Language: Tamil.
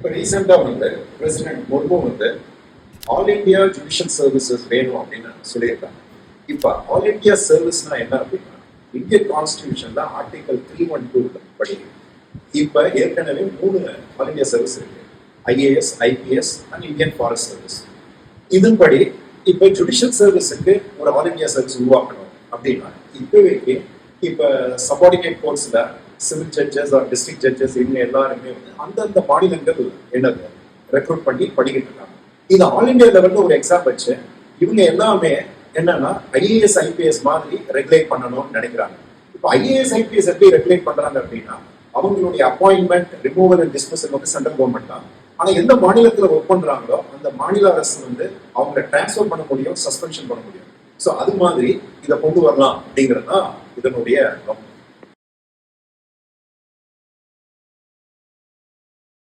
இப்போ ரீசெண்டா வந்து பிரசிடென்ட் முர்மு வந்து ஆல் இண்டியா ஜுடிஷியல் சர்வீசஸ் வேணும் அப்படின்னு சொல்லியிருக்காங்க. இப்போ ஆல் இண்டியா சர்வீஸ்னா என்ன அப்படின்னா, இந்தியன் கான்ஸ்டிடியூஷன்ல ஆர்டிகல் 312 படி இப்ப ஏற்கனவே 3 ஆல் இண்டியா சர்வீஸ் இருக்கு. IAS, IPS and Indian forest service. இதன்படி இப்ப ஜுடிஷியல் சர்வீஸுக்கு ஒரு ஆல் இண்டியா சர்வீஸ் உருவாக்கணும் அப்படின்னா இப்போதைக்கு இப்ப சபார்டினேட் கோர்ட்ஸ்ல civil judges or district judges இவங்க எல்லாருமே வந்து அந்தந்த மாநிலங்கள் என்னது ரெக்ரூட் பண்ணி படிக்கிட்டு இருக்காங்க. இது ஆல் இண்டியா லெவல்ல ஒரு எக்ஸாம் வச்சு இவங்க எல்லாமே என்னன்னா ஐஏஎஸ் ஐபிஎஸ் மாதிரி ரெகுலேட் பண்ணணும்னு நினைக்கிறாங்க. இப்போ ஐஏஎஸ் ஐபிஎஸ் எப்படி ரெகுலேட் பண்றாங்க அப்படின்னா, அவங்களுடைய அப்பாயின்மெண்ட், ரிமூவல் அண்ட் டிஸ்மிசல் வந்து சென்ட்ரல் கவர்மெண்ட் தான். ஆனா எந்த மாநிலத்துல ஒர்க் பண்றாங்களோ அந்த மாநில அரசு வந்து அவங்களை டிரான்ஸ்பர் பண்ண முடியும், சஸ்பென்ஷன் பண்ண முடியும். ஸோ அது மாதிரி இதை கொண்டு வரலாம் அப்படிங்கிறது தான் இதனுடைய நோக்கம்.